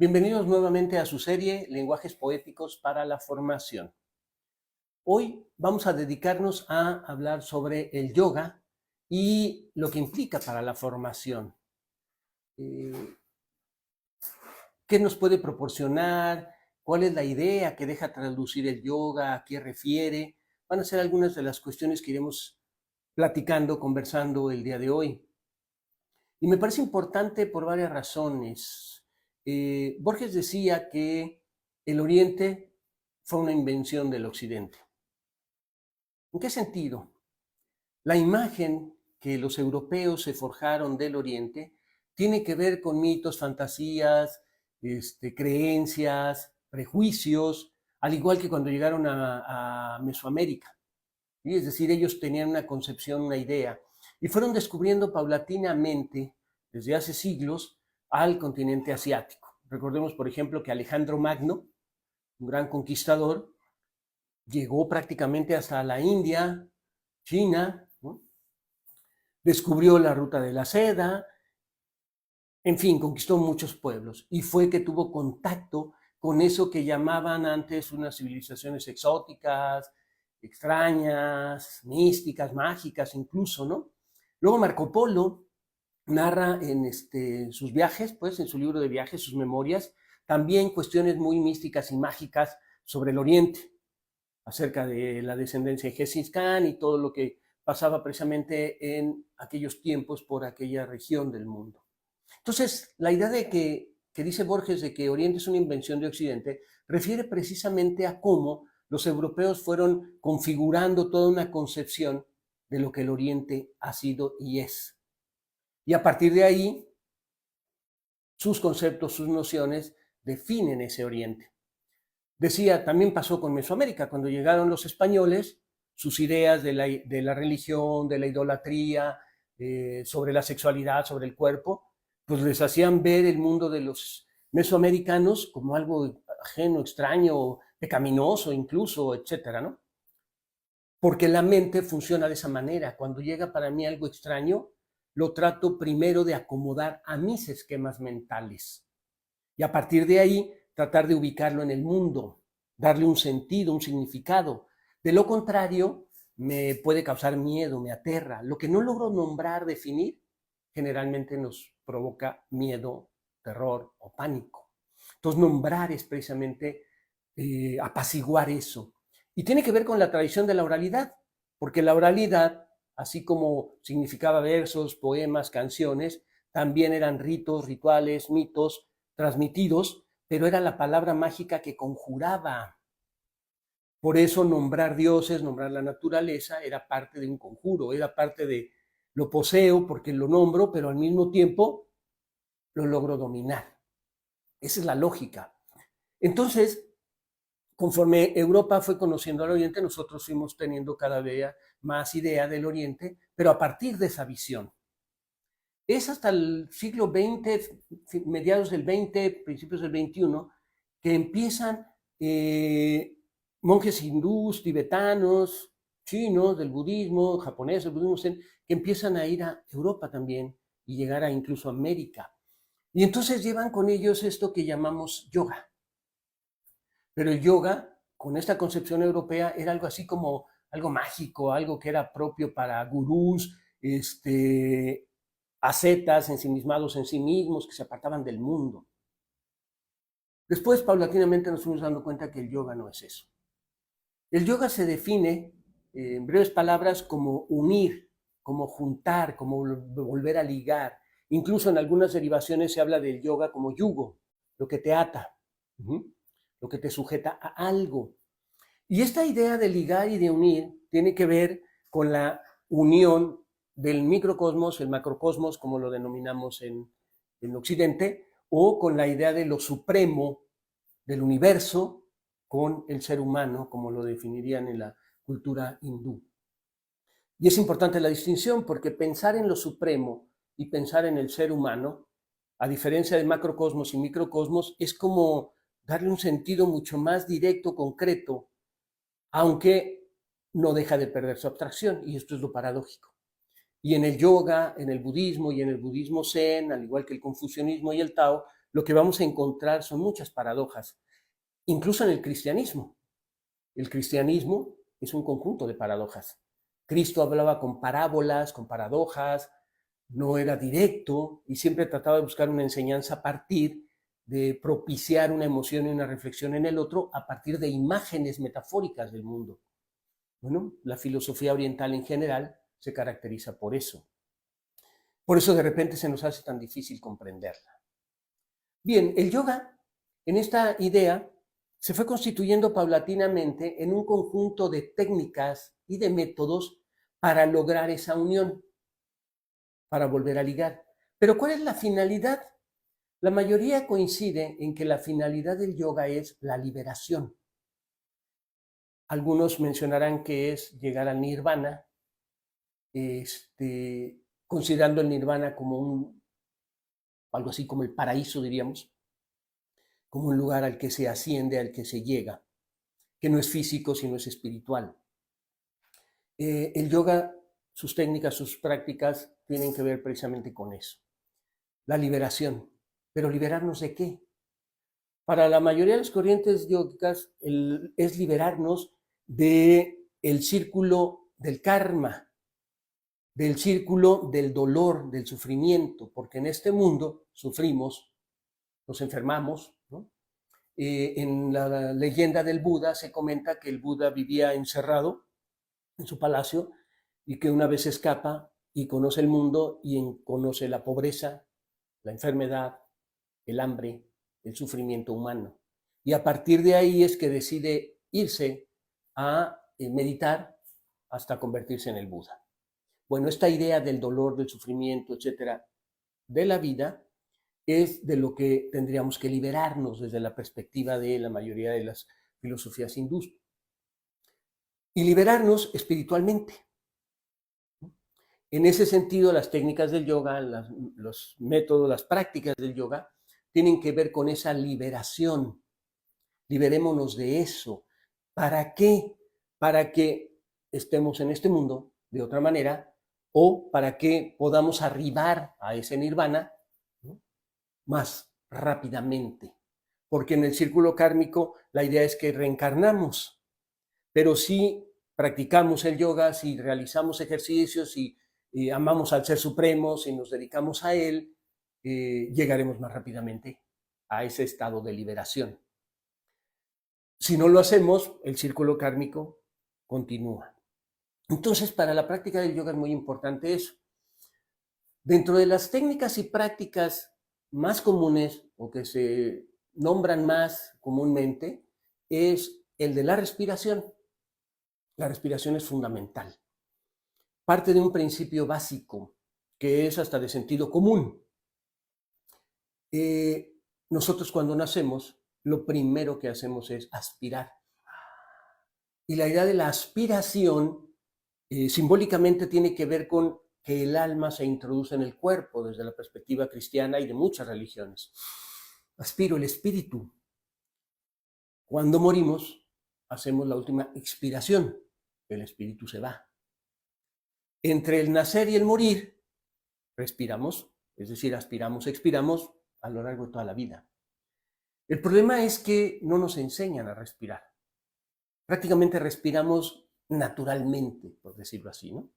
Bienvenidos nuevamente a su serie Lenguajes Poéticos para la Formación. Hoy vamos a dedicarnos a hablar sobre el yoga y lo que implica para la formación. ¿Qué nos puede proporcionar? ¿Cuál es la idea que deja traducir el yoga? ¿A qué refiere? Van a ser algunas de las cuestiones que iremos platicando, conversando el día de hoy. Y me parece importante por varias razones. Borges decía que el Oriente fue una invención del Occidente. ¿En qué sentido? La imagen que los europeos se forjaron del Oriente tiene que ver con mitos, fantasías, creencias, prejuicios, al igual que cuando llegaron a Mesoamérica. ¿Sí? Es decir, ellos tenían una concepción, una idea, y fueron descubriendo paulatinamente, desde hace siglos, al continente asiático. Recordemos, por ejemplo, que Alejandro Magno, un gran conquistador, llegó prácticamente hasta la India, China, ¿no? Descubrió la ruta de la seda, en fin, conquistó muchos pueblos y fue que tuvo contacto con eso que llamaban antes unas civilizaciones exóticas, extrañas, místicas, mágicas incluso, ¿no? Luego Marco Polo narra en sus viajes, pues en su libro de viajes, sus memorias, también cuestiones muy místicas y mágicas sobre el Oriente, acerca de la descendencia de Gengis Khan y todo lo que pasaba precisamente en aquellos tiempos por aquella región del mundo. Entonces, la idea de que dice Borges de que Oriente es una invención de Occidente refiere precisamente a cómo los europeos fueron configurando toda una concepción de lo que el Oriente ha sido y es. Y a partir de ahí, sus conceptos, sus nociones definen ese Oriente. Decía, también pasó con Mesoamérica, cuando llegaron los españoles, sus ideas de la religión, de la idolatría, sobre la sexualidad, sobre el cuerpo, pues les hacían ver el mundo de los mesoamericanos como algo ajeno, extraño, pecaminoso incluso, etcétera, ¿no? Porque la mente funciona de esa manera. Cuando llega para mí algo extraño, lo trato primero de acomodar a mis esquemas mentales. Y a partir de ahí, tratar de ubicarlo en el mundo, darle un sentido, un significado. De lo contrario, me puede causar miedo, me aterra. Lo que no logro nombrar, definir, generalmente nos provoca miedo, terror o pánico. Entonces, nombrar es precisamente apaciguar eso. Y tiene que ver con la tradición de la oralidad, porque la oralidad, así como significaba versos, poemas, canciones, también eran ritos, rituales, mitos transmitidos, pero era la palabra mágica que conjuraba. Por eso nombrar dioses, nombrar la naturaleza, era parte de un conjuro, era parte de lo poseo porque lo nombro, pero al mismo tiempo lo logro dominar. Esa es la lógica. Entonces, conforme Europa fue conociendo al Oriente, nosotros fuimos teniendo cada vez más idea del Oriente, pero a partir de esa visión. Es hasta el siglo XX, mediados del XX, principios del XXI, que empiezan monjes hindús, tibetanos, chinos, del budismo, japoneses, del budismo zen, que empiezan a ir a Europa también y llegar a incluso América. Y entonces llevan con ellos esto que llamamos yoga. Pero el yoga, con esta concepción europea, era algo así como algo mágico, algo que era propio para gurús, ascetas ensimismados en sí mismos, que se apartaban del mundo. Después, paulatinamente, nos fuimos dando cuenta que el yoga no es eso. El yoga se define, en breves palabras, como unir, como juntar, como volver a ligar. Incluso en algunas derivaciones se habla del yoga como yugo, lo que te ata, lo que te sujeta a algo. Y esta idea de ligar y de unir tiene que ver con la unión del microcosmos, el macrocosmos, como lo denominamos en Occidente, o con la idea de lo supremo del universo con el ser humano, como lo definirían en la cultura hindú. Y es importante la distinción porque pensar en lo supremo y pensar en el ser humano, a diferencia de macrocosmos y microcosmos, es como darle un sentido mucho más directo, concreto, aunque no deja de perder su abstracción, y esto es lo paradójico. Y en el yoga, en el budismo y en el budismo zen, al igual que el confucianismo y el Tao, lo que vamos a encontrar son muchas paradojas, incluso en el cristianismo. El cristianismo es un conjunto de paradojas. Cristo hablaba con parábolas, con paradojas, no era directo y siempre trataba de buscar una enseñanza a partir de propiciar una emoción y una reflexión en el otro a partir de imágenes metafóricas del mundo. Bueno, la filosofía oriental en general se caracteriza por eso. Por eso de repente se nos hace tan difícil comprenderla. Bien, el yoga, en esta idea, se fue constituyendo paulatinamente en un conjunto de técnicas y de métodos para lograr esa unión, para volver a ligar. Pero ¿cuál es la finalidad? La mayoría coincide en que la finalidad del yoga es la liberación. Algunos mencionarán que es llegar al nirvana, considerando el nirvana como algo así como el paraíso, diríamos, como un lugar al que se asciende, al que se llega, que no es físico, sino es espiritual. El yoga, sus técnicas, sus prácticas tienen que ver precisamente con eso, la liberación. ¿Pero liberarnos de qué? Para la mayoría de las corrientes yógicas es liberarnos del círculo del karma, del círculo del dolor, del sufrimiento, porque en este mundo sufrimos, nos enfermamos, ¿no? En la leyenda del Buda se comenta que el Buda vivía encerrado en su palacio y que una vez escapa y conoce el mundo y conoce la pobreza, la enfermedad, el hambre, el sufrimiento humano. Y a partir de ahí es que decide irse a meditar hasta convertirse en el Buda. Bueno, esta idea del dolor, del sufrimiento, etcétera, de la vida, es de lo que tendríamos que liberarnos desde la perspectiva de la mayoría de las filosofías hindús. Y liberarnos espiritualmente. En ese sentido, las técnicas del yoga, los métodos, las prácticas del yoga, tienen que ver con esa liberación. Liberémonos de eso. ¿Para qué? Para que estemos en este mundo de otra manera o para que podamos arribar a ese nirvana, ¿no?, más rápidamente. Porque en el círculo kármico la idea es que reencarnamos, pero si practicamos el yoga, si realizamos ejercicios, si amamos al Ser Supremo, si nos dedicamos a Él, llegaremos más rápidamente a ese estado de liberación. Si no lo hacemos, el círculo kármico continúa. Entonces, para la práctica del yoga es muy importante eso. Dentro de las técnicas y prácticas más comunes o que se nombran más comúnmente es el de la respiración. La respiración es fundamental. Parte de un principio básico que es hasta de sentido común. Nosotros cuando nacemos, lo primero que hacemos es aspirar. Y la idea de la aspiración simbólicamente tiene que ver con que el alma se introduce en el cuerpo desde la perspectiva cristiana y de muchas religiones. Aspiro el espíritu. Cuando morimos, hacemos la última expiración. El espíritu se va. Entre el nacer y el morir, respiramos, es decir, aspiramos, expiramos a lo largo de toda la vida. El problema es que no nos enseñan a respirar. Prácticamente respiramos naturalmente, por decirlo así, ¿no?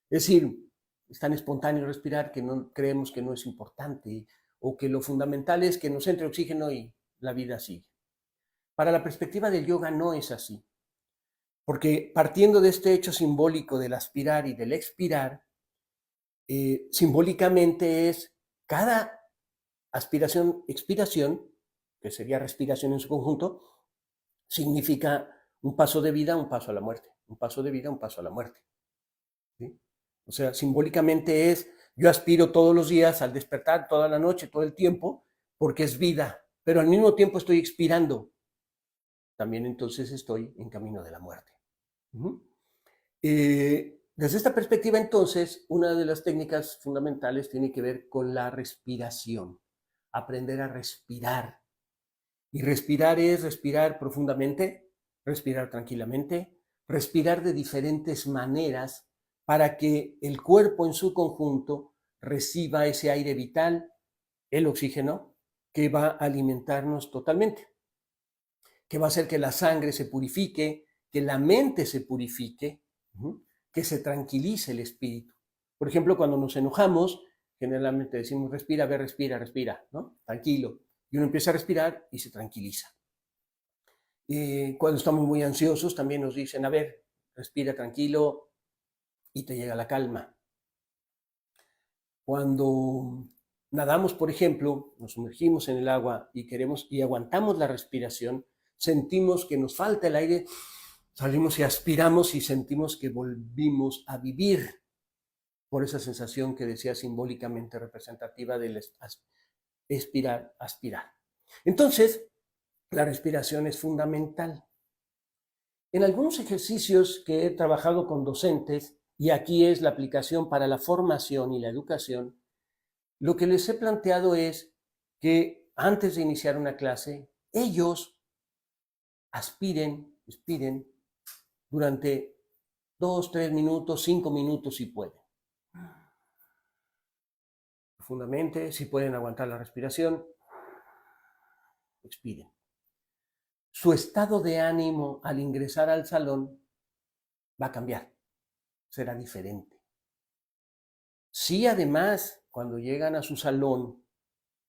Es decir, es tan espontáneo respirar que no creemos que no es importante o que lo fundamental es que nos entre oxígeno y la vida sigue. Para la perspectiva del yoga no es así, porque partiendo de este hecho simbólico del aspirar y del expirar, simbólicamente es cada aspiración, expiración, que sería respiración en su conjunto, significa un paso de vida, un paso a la muerte, un paso de vida, un paso a la muerte. ¿Sí? O sea, simbólicamente es, yo aspiro todos los días al despertar, toda la noche, todo el tiempo, porque es vida, pero al mismo tiempo estoy expirando. También entonces estoy en camino de la muerte. Desde esta perspectiva, entonces, una de las técnicas fundamentales tiene que ver con la respiración. Aprender a respirar. Y respirar es respirar profundamente, respirar tranquilamente, respirar de diferentes maneras para que el cuerpo en su conjunto reciba ese aire vital, el oxígeno, que va a alimentarnos totalmente, que va a hacer que la sangre se purifique, que la mente se purifique, que se tranquilice el espíritu. Por ejemplo, cuando nos enojamos, generalmente decimos, respira, ve, respira, respira, ¿no? Tranquilo. Y uno empieza a respirar y se tranquiliza. Cuando estamos muy ansiosos, también nos dicen, a ver, respira tranquilo y te llega la calma. Cuando nadamos, por ejemplo, nos sumergimos en el agua y aguantamos la respiración, sentimos que nos falta el aire, salimos y aspiramos y sentimos que volvimos a vivir por esa sensación que decía simbólicamente representativa del expirar, aspirar. Entonces, la respiración es fundamental. En algunos ejercicios que he trabajado con docentes, y aquí es la aplicación para la formación y la educación, lo que les he planteado es que antes de iniciar una clase, ellos expiren durante 2, 3 minutos, 5 minutos si pueden. Profundamente, si pueden aguantar la respiración, expiren. Su estado de ánimo al ingresar al salón va a cambiar, será diferente. Si además, cuando llegan a su salón,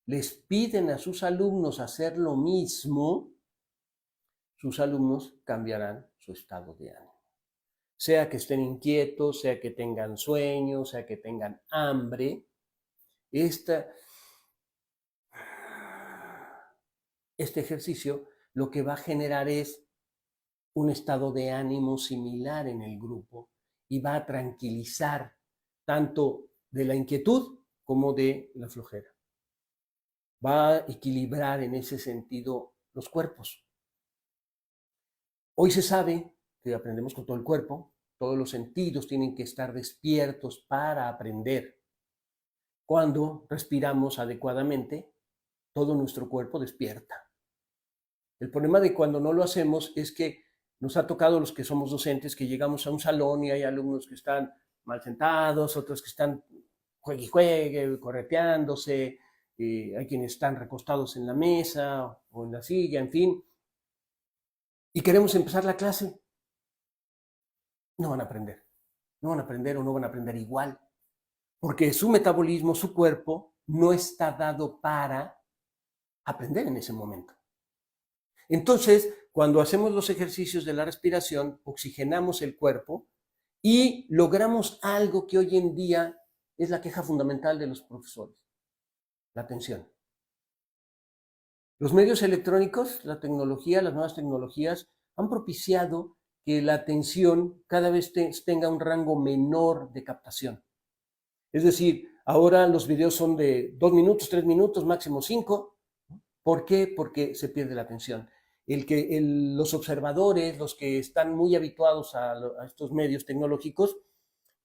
les piden a sus alumnos hacer lo mismo, sus alumnos cambiarán su estado de ánimo. Sea que estén inquietos, sea que tengan sueño, sea que tengan hambre, este ejercicio lo que va a generar es un estado de ánimo similar en el grupo y va a tranquilizar tanto de la inquietud como de la flojera. Va a equilibrar en ese sentido los cuerpos. Hoy se sabe que aprendemos con todo el cuerpo, todos los sentidos tienen que estar despiertos para aprender. Cuando respiramos adecuadamente, todo nuestro cuerpo despierta. El problema de cuando no lo hacemos es que nos ha tocado los que somos docentes que llegamos a un salón y hay alumnos que están mal sentados, otros que están juegue y juegue, correteándose, hay quienes están recostados en la mesa o en la silla, en fin, y queremos empezar la clase. No van a aprender, no van a aprender o no van a aprender igual, porque su metabolismo, su cuerpo, no está dado para aprender en ese momento. Entonces, cuando hacemos los ejercicios de la respiración, oxigenamos el cuerpo y logramos algo que hoy en día es la queja fundamental de los profesores, la atención. Los medios electrónicos, la tecnología, las nuevas tecnologías han propiciado que la atención cada vez tenga un rango menor de captación. Es decir, ahora los videos son de 2 minutos, 3 minutos, máximo 5. ¿Por qué? Porque se pierde la atención. Los observadores, los que están muy habituados a estos medios tecnológicos,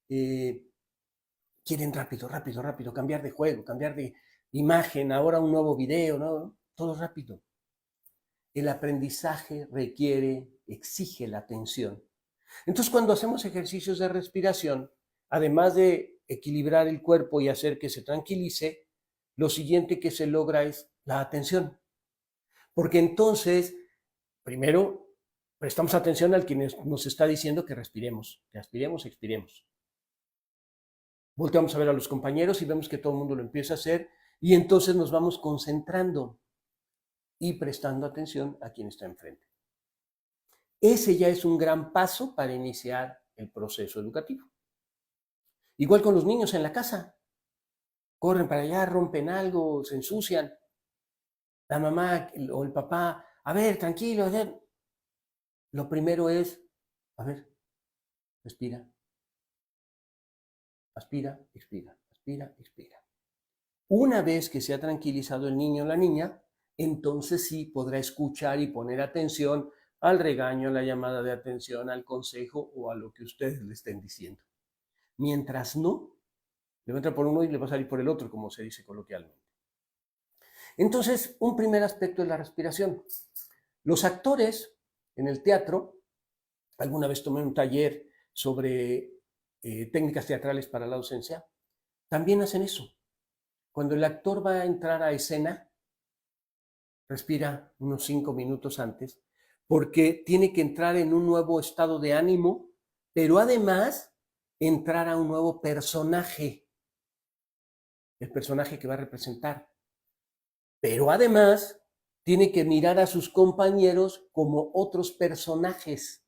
quieren rápido, rápido, rápido, cambiar de juego, cambiar de imagen, ahora un nuevo video, ¿no? Todo rápido. El aprendizaje exige la atención. Entonces, cuando hacemos ejercicios de respiración, además de equilibrar el cuerpo y hacer que se tranquilice, lo siguiente que se logra es la atención. Porque entonces, primero, prestamos atención al que nos está diciendo que respiremos, que aspiremos, expiremos. Volteamos a ver a los compañeros y vemos que todo el mundo lo empieza a hacer y entonces nos vamos concentrando y prestando atención a quien está enfrente. Ese ya es un gran paso para iniciar el proceso educativo. Igual con los niños en la casa. Corren para allá, rompen algo, se ensucian. La mamá o el papá, a ver, tranquilo, a ver. Lo primero es, a ver, respira. Aspira, expira, aspira, expira. Una vez que se ha tranquilizado el niño o la niña, entonces sí podrá escuchar y poner atención al regaño, a la llamada de atención, al consejo o a lo que ustedes le estén diciendo. Mientras no, le va a entrar por uno y le va a salir por el otro, como se dice coloquialmente. Entonces, un primer aspecto es la respiración. Los actores en el teatro, alguna vez tomé un taller sobre técnicas teatrales para la docencia, también hacen eso. Cuando el actor va a entrar a escena, respira unos 5 minutos antes, porque tiene que entrar en un nuevo estado de ánimo, pero además entrar a un nuevo personaje, el personaje que va a representar. Pero además tiene que mirar a sus compañeros como otros personajes.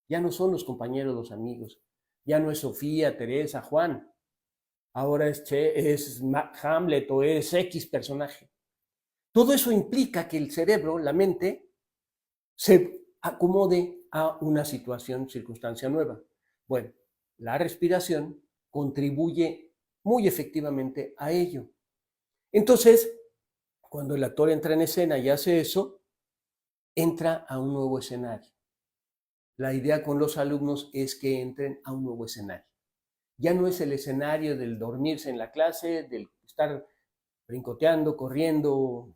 Ya no son los compañeros, los amigos. Ya no es Sofía, Teresa, Juan. Ahora es Hamlet o es X personaje. Todo eso implica que el cerebro, la mente, se acomode a una situación, circunstancia nueva. Bueno, la respiración contribuye muy efectivamente a ello. Entonces, cuando el actor entra en escena y hace eso, entra a un nuevo escenario. La idea con los alumnos es que entren a un nuevo escenario. Ya no es el escenario del dormirse en la clase, del estar brincoteando, corriendo,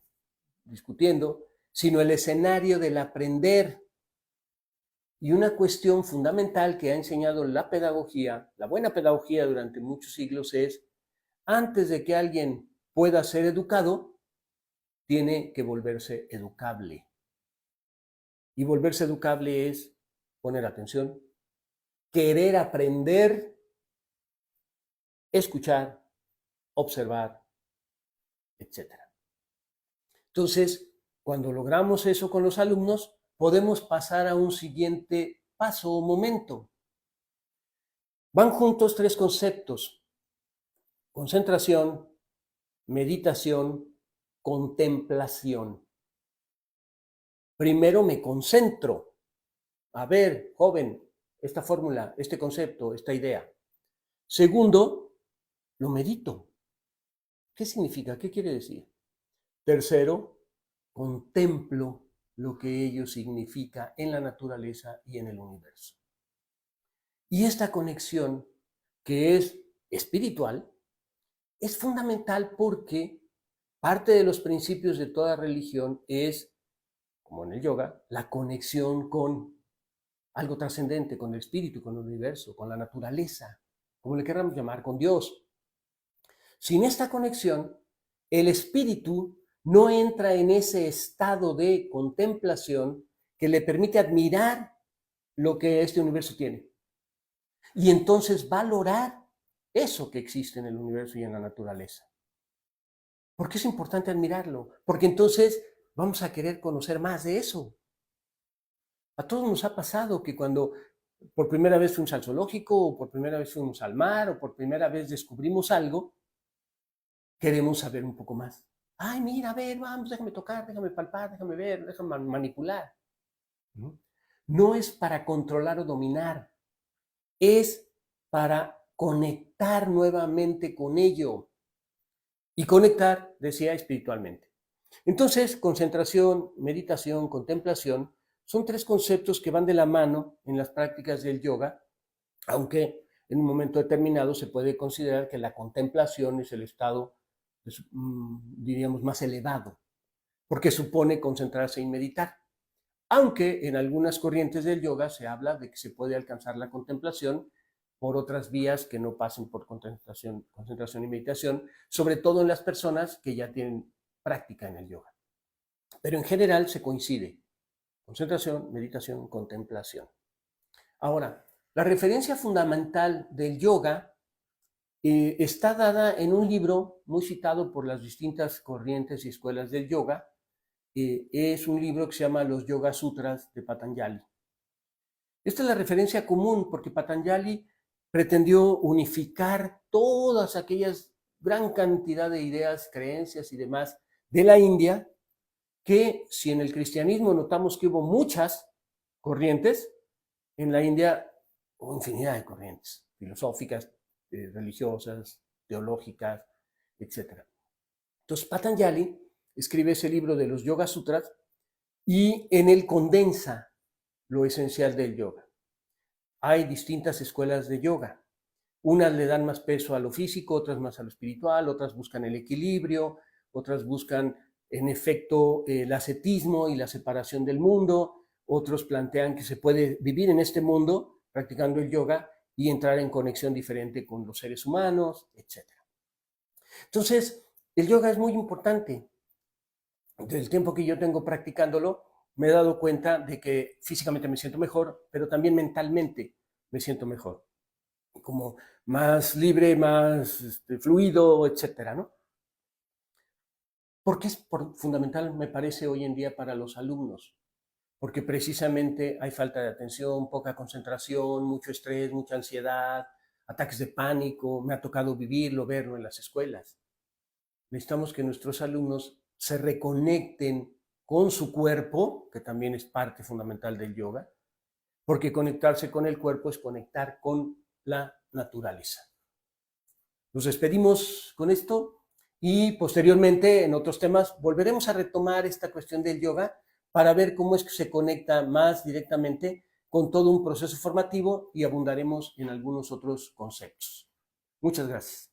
discutiendo, sino el escenario del aprender. Y una cuestión fundamental que ha enseñado la pedagogía, la buena pedagogía durante muchos siglos es, antes de que alguien pueda ser educado, tiene que volverse educable. Y volverse educable es poner atención, querer aprender, escuchar, observar, etc. Entonces, cuando logramos eso con los alumnos, podemos pasar a un siguiente paso o momento. Van juntos 3 conceptos: concentración, meditación, contemplación. Primero me concentro. A ver, joven, esta fórmula, este concepto, esta idea. Segundo, lo medito. ¿Qué significa? ¿Qué quiere decir? Tercero, contemplo lo que ello significa en la naturaleza y en el universo. Y esta conexión, que es espiritual, es fundamental porque parte de los principios de toda religión es, como en el yoga, la conexión con algo trascendente, con el espíritu, con el universo, con la naturaleza, como le queramos llamar, con Dios. Sin esta conexión, el espíritu no entra en ese estado de contemplación que le permite admirar lo que este universo tiene. Y entonces valorar eso que existe en el universo y en la naturaleza. ¿Por qué es importante admirarlo? Porque entonces vamos a querer conocer más de eso. A todos nos ha pasado que cuando por primera vez fuimos al zoológico, o por primera vez fuimos al mar, o por primera vez descubrimos algo, queremos saber un poco más. Ay, mira, a ver, vamos, déjame tocar, déjame palpar, déjame ver, déjame manipular. No es para controlar o dominar, es para conectar nuevamente con ello. Y conectar, decía, espiritualmente. Entonces, concentración, meditación, contemplación, son 3 conceptos que van de la mano en las prácticas del yoga, aunque en un momento determinado se puede considerar que la contemplación es el estado, diríamos, más elevado, porque supone concentrarse y meditar. Aunque en algunas corrientes del yoga se habla de que se puede alcanzar la contemplación por otras vías que no pasen por concentración y meditación, sobre todo en las personas que ya tienen práctica en el yoga. Pero en general se coincide: concentración, meditación, contemplación. Ahora, la referencia fundamental del yoga está dada en un libro muy citado por las distintas corrientes y escuelas del yoga. Es un libro que se llama Los Yoga Sutras de Patanjali. Esta es la referencia común porque Patanjali pretendió unificar todas aquellas gran cantidad de ideas, creencias y demás de la India, que si en el cristianismo notamos que hubo muchas corrientes, en la India hubo infinidad de corrientes filosóficas, religiosas, teológicas, etc. Entonces Patanjali escribe ese libro de los Yoga Sutras y en él condensa lo esencial del yoga. Hay distintas escuelas de yoga. Unas le dan más peso a lo físico, otras más a lo espiritual, otras buscan el equilibrio, otras buscan, en efecto, el ascetismo y la separación del mundo. Otros plantean que se puede vivir en este mundo practicando el yoga y entrar en conexión diferente con los seres humanos, etc. Entonces, el yoga es muy importante. del tiempo que yo tengo practicándolo, me he dado cuenta de que físicamente me siento mejor, pero también mentalmente me siento mejor, como más libre, más fluido, etcétera, ¿no? Porque es fundamental, me parece, hoy en día para los alumnos, porque precisamente hay falta de atención, poca concentración, mucho estrés, mucha ansiedad, ataques de pánico, me ha tocado vivirlo, verlo en las escuelas. Necesitamos que nuestros alumnos se reconecten con su cuerpo, que también es parte fundamental del yoga, porque conectarse con el cuerpo es conectar con la naturaleza. Nos despedimos con esto y posteriormente en otros temas volveremos a retomar esta cuestión del yoga para ver cómo es que se conecta más directamente con todo un proceso formativo y abundaremos en algunos otros conceptos. Muchas gracias.